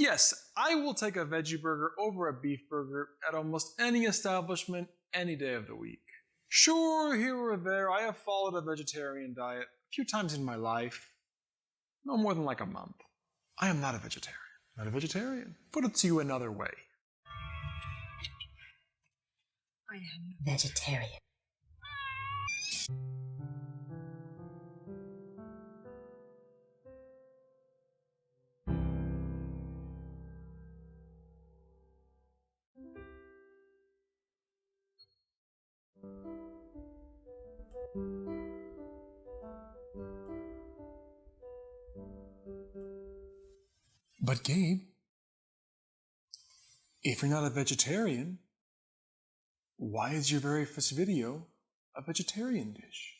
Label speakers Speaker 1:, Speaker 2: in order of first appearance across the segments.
Speaker 1: Yes, I will take a veggie burger over a beef burger at almost any establishment, any day of the week. Sure, here or there, I have followed a vegetarian diet a few times in my life. No more than like a month. I am not a vegetarian. Not a vegetarian. Put it to you another way.
Speaker 2: I am vegetarian.
Speaker 1: But Gabe, if you're not a vegetarian, why is your very first video a vegetarian dish?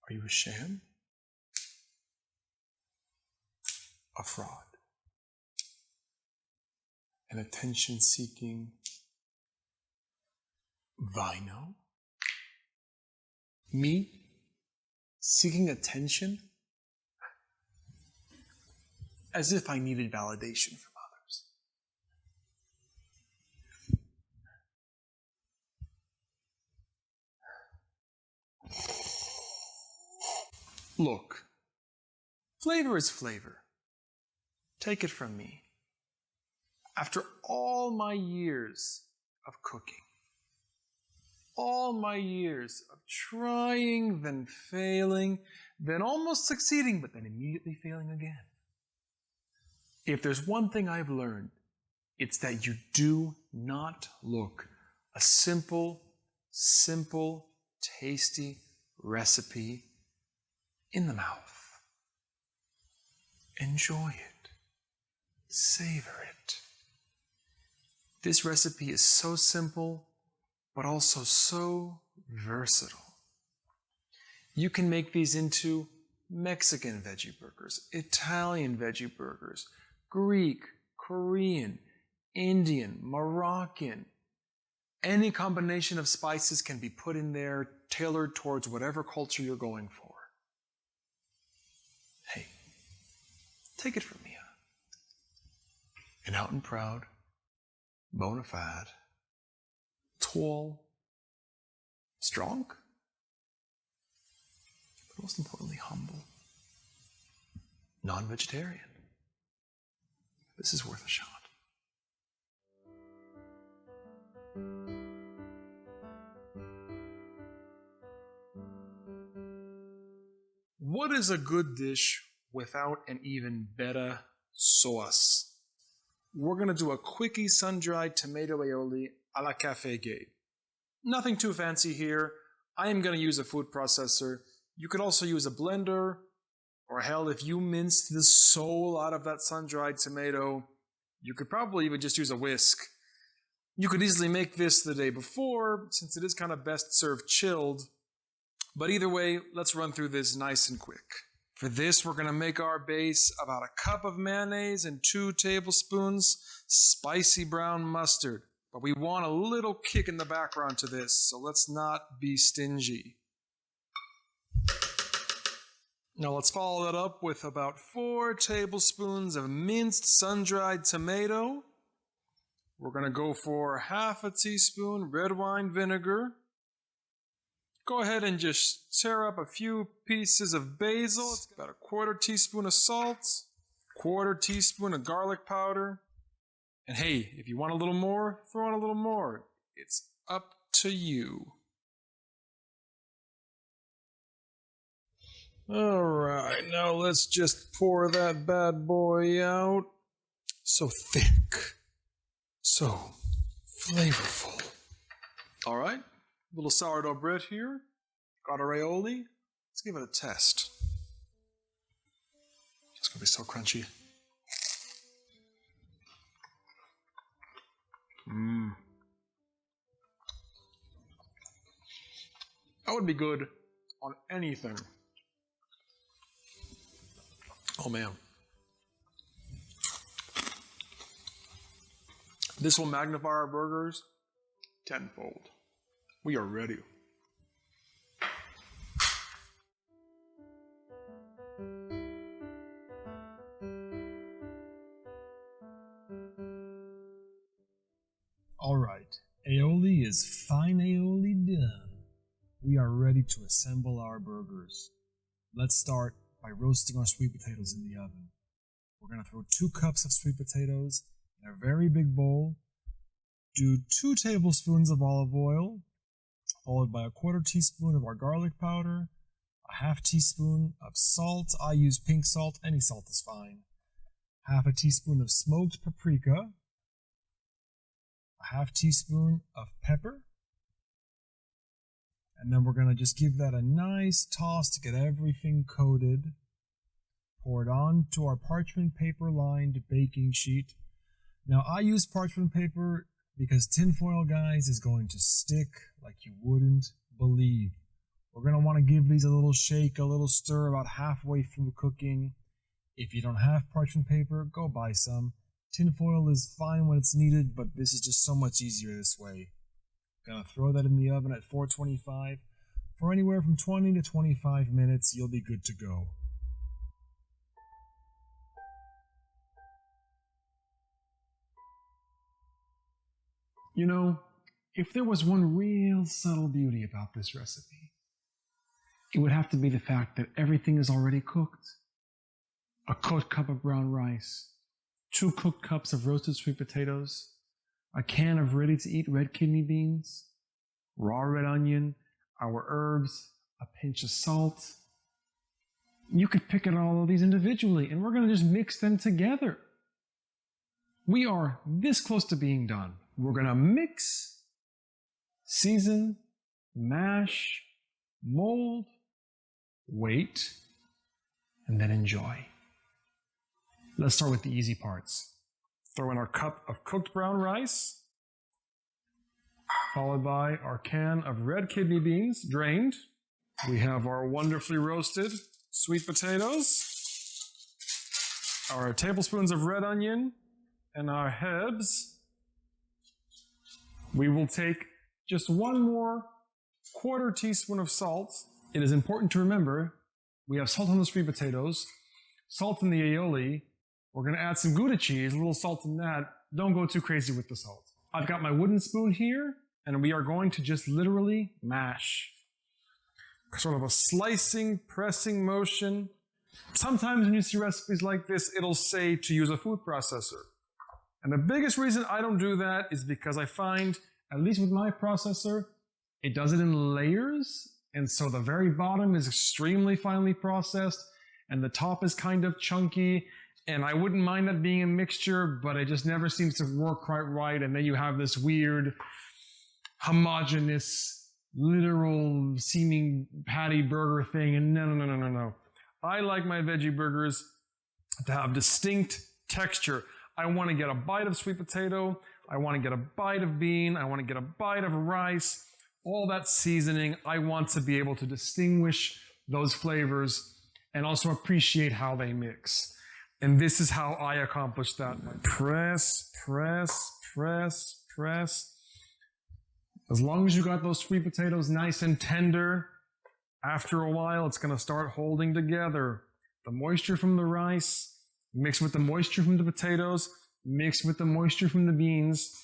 Speaker 1: Are you a sham? A fraud? An attention-seeking vino? Me? Seeking attention? As if I needed validation from others. Look, flavor is flavor. Take it from me. After all my years of cooking, all my years of trying, then failing, then almost succeeding, but then immediately failing again. If there's one thing I've learned, it's that you do not look a simple, tasty recipe in the mouth. Enjoy it. Savor it. This recipe is so simple, but also so versatile. You can make these into Mexican veggie burgers, Italian veggie burgers, Greek, Korean, Indian, Moroccan. Any combination of spices can be put in there, tailored towards whatever culture you're going for. Hey, take it from me. An out and proud, bona fide, tall, strong, but most importantly, humble, non-vegetarian. This is worth a shot. What is a good dish without an even better sauce? We're going to do a quickie sun-dried tomato aioli a la Café Gabe. Nothing too fancy here. I am going to use a food processor. You could also use a blender, or hell, if you minced the soul out of that sun-dried tomato, you could probably even just use a whisk. You could easily make this the day before, since it is kind of best served chilled. But either way, let's run through this nice and quick. For this, we're going to make our base about a cup of mayonnaise and 2 tablespoons spicy brown mustard. But we want a little kick in the background to this, so let's not be stingy. Now let's follow that up with about 4 tablespoons of minced sun-dried tomato. We're going to go for half a teaspoon red wine vinegar. Go ahead and just tear up a few pieces of basil. It's about a 1/4 teaspoon of salt, 1/4 teaspoon of garlic powder. And hey, if you want a little more, throw in a little more. It's up to you. All right, now let's just pour that bad boy out. So thick, so flavorful. All right. Little sourdough bread here. Got our aioli. Let's give it a test. It's going to be so crunchy. That would be good on anything. Oh man. This will magnify our burgers tenfold. We are ready. Alright, aioli is fine aioli done. We are ready to assemble our burgers. Let's start by roasting our sweet potatoes in the oven. We're going to throw 2 cups of sweet potatoes in a very big bowl. Do 2 tablespoons of olive oil, followed by a 1/4 teaspoon of our garlic powder, a 1/2 teaspoon of salt. I use pink salt, any salt is fine. 1/2 teaspoon of smoked paprika, a 1/2 teaspoon of pepper, and then we're going to just give that a nice toss to get everything coated. Pour it onto our parchment paper lined baking sheet. Now I use parchment paper because tinfoil, guys, is going to stick like you wouldn't believe. We're going to want to give these a little shake, a little stir about halfway through cooking. If you don't have parchment paper, go buy some. Tinfoil is fine when it's needed, but this is just so much easier this way. Gonna throw that in the oven at 425 for anywhere from 20 to 25 minutes. You'll be good to go. You know, if there was one real subtle beauty about this recipe, it would have to be the fact that everything is already cooked. A cooked cup of brown rice, 2 cooked cups of roasted sweet potatoes, a can of ready-to-eat red kidney beans, raw red onion, our herbs, a pinch of salt. You could pick at all of these individually, and we're going to just mix them together. We are this close to being done. We're going to mix, season, mash, mold, wait, and then enjoy. Let's start with the easy parts. Throw in our cup of cooked brown rice, followed by our can of red kidney beans, drained. We have our wonderfully roasted sweet potatoes, our tablespoons of red onion, and our herbs. We will take just 1 more 1/4 teaspoon of salt. It is important to remember we have salt on the sweet potatoes, salt in the aioli. We're going to add some Gouda cheese, a little salt in that. Don't go too crazy with the salt. I've got my wooden spoon here, and we are going to just literally mash. Sort of a slicing, pressing motion. Sometimes when you see recipes like this, it'll say to use a food processor. And the biggest reason I don't do that is because I find, at least with my processor, it does it in layers. And so the very bottom is extremely finely processed, and the top is kind of chunky. And I wouldn't mind that being a mixture, but it just never seems to work quite right. And then you have this weird, homogeneous, literal seeming patty burger thing. And no. I like my veggie burgers to have distinct texture. I want to get a bite of sweet potato. I want to get a bite of bean. I want to get a bite of rice. All that seasoning. I want to be able to distinguish those flavors and also appreciate how they mix. And this is how I accomplish that. Press, press, press, press. As long as you got those sweet potatoes nice and tender, after a while it's going to start holding together. The moisture from the rice, mixed with the moisture from the potatoes, mixed with the moisture from the beans,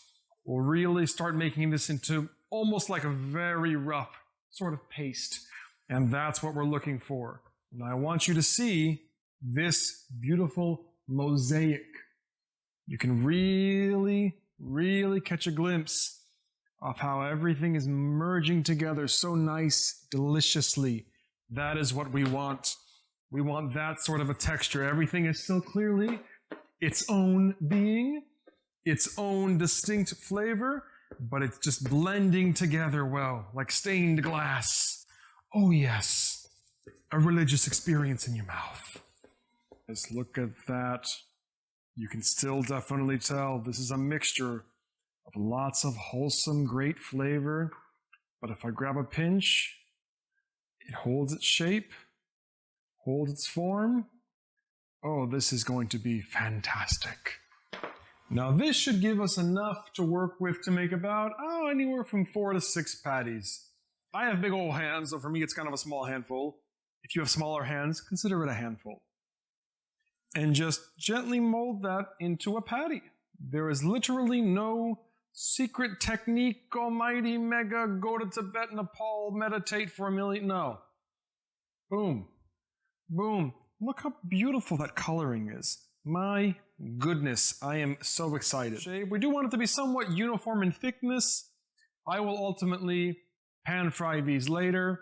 Speaker 1: will really start making this into almost like a very rough sort of paste. And that's what we're looking for. And I want you to see this beautiful mosaic. You can really, really catch a glimpse of how everything is merging together so nice, deliciously. That is what we want. We want that sort of a texture. Everything is still clearly its own being, its own distinct flavor, but it's just blending together well, like stained glass. Oh yes, a religious experience in your mouth. Let's look at that. You can still definitely tell this is a mixture of lots of wholesome, great flavor. But if I grab a pinch, it holds its shape, holds its form. Oh, this is going to be fantastic. Now this should give us enough to work with to make about, anywhere from 4 to 6 patties. I have big old hands, so for me it's kind of a small handful. If you have smaller hands, consider it a handful. And just gently mold that into a patty. There is literally no secret technique, almighty mega, go to Tibet, Nepal, meditate for 1 million. No. Boom. Boom. Look how beautiful that coloring is. My goodness, I am so excited. We do want it to be somewhat uniform in thickness. I will ultimately pan fry these later,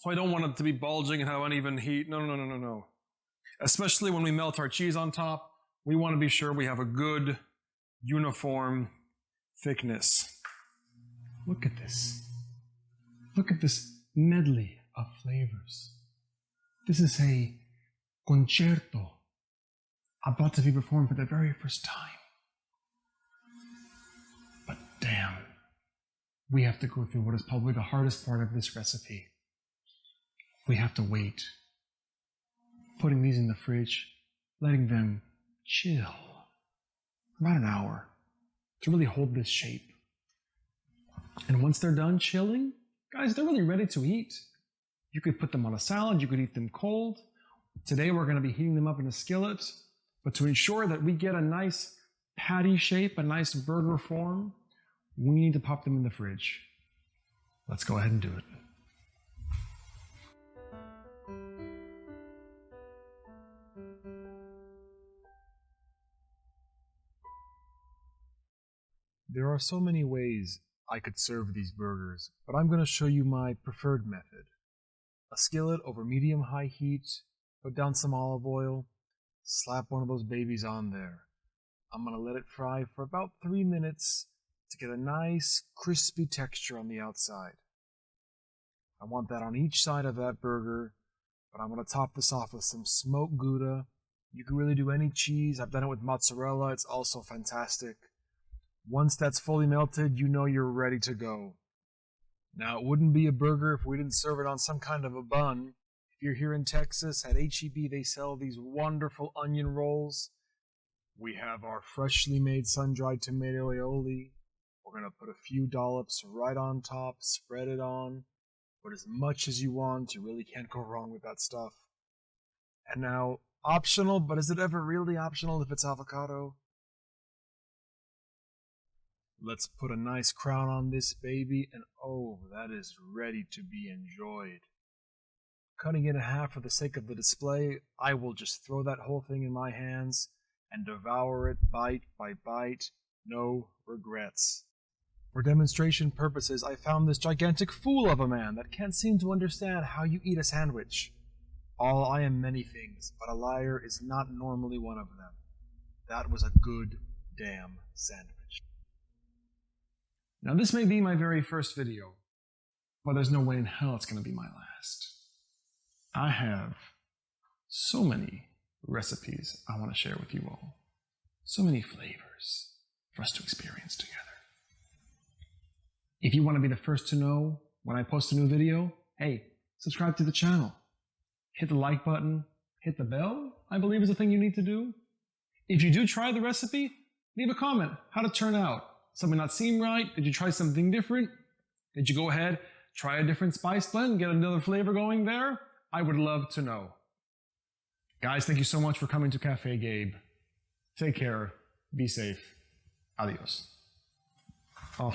Speaker 1: so I don't want it to be bulging and have uneven heat. No. Especially when we melt our cheese on top, we want to be sure we have a good, uniform thickness. Look at this. Look at this medley of flavors. This is a concerto about to be performed for the very first time. But damn, we have to go through what is probably the hardest part of this recipe. We have to wait. Putting these in the fridge, letting them chill about an hour to really hold this shape. And once they're done chilling, guys, they're really ready to eat. You could put them on a salad, you could eat them cold. Today we're going to be heating them up in a skillet, but to ensure that we get a nice patty shape, a nice burger form, we need to pop them in the fridge. Let's go ahead and do it. There are so many ways I could serve these burgers, but I'm going to show you my preferred method. A skillet over medium-high heat, put down some olive oil, slap one of those babies on there. I'm going to let it fry for about 3 minutes to get a nice crispy texture on the outside. I want that on each side of that burger, but I'm going to top this off with some smoked Gouda. You can really do any cheese. I've done it with mozzarella. It's also fantastic. Once that's fully melted, you know you're ready to go. Now, it wouldn't be a burger if we didn't serve it on some kind of a bun. If you're here in Texas, at H-E-B, they sell these wonderful onion rolls. We have our freshly made sun-dried tomato aioli. We're going to put a few dollops right on top, spread it on. Put as much as you want. You really can't go wrong with that stuff. And now, optional, but is it ever really optional if it's avocado? Let's put a nice crown on this baby, and oh, that is ready to be enjoyed. Cutting it in half for the sake of the display, I will just throw that whole thing in my hands and devour it bite by bite, no regrets. For demonstration purposes, I found this gigantic fool of a man that can't seem to understand how you eat a sandwich. I am many things, but a liar is not normally one of them. That was a good damn sandwich. Now, this may be my very first video, but there's no way in hell it's going to be my last. I have so many recipes I want to share with you all. So many flavors for us to experience together. If you want to be the first to know when I post a new video, hey, subscribe to the channel. Hit the like button, hit the bell, I believe is the thing you need to do. If you do try the recipe, leave a comment. How'd it turn out? Something not seem right? Did you try something different? Did you go ahead, try a different spice blend, get another flavor going there? I would love to know. Guys, thank you so much for coming to Café Gabe. Take care. Be safe. Adios. Oh.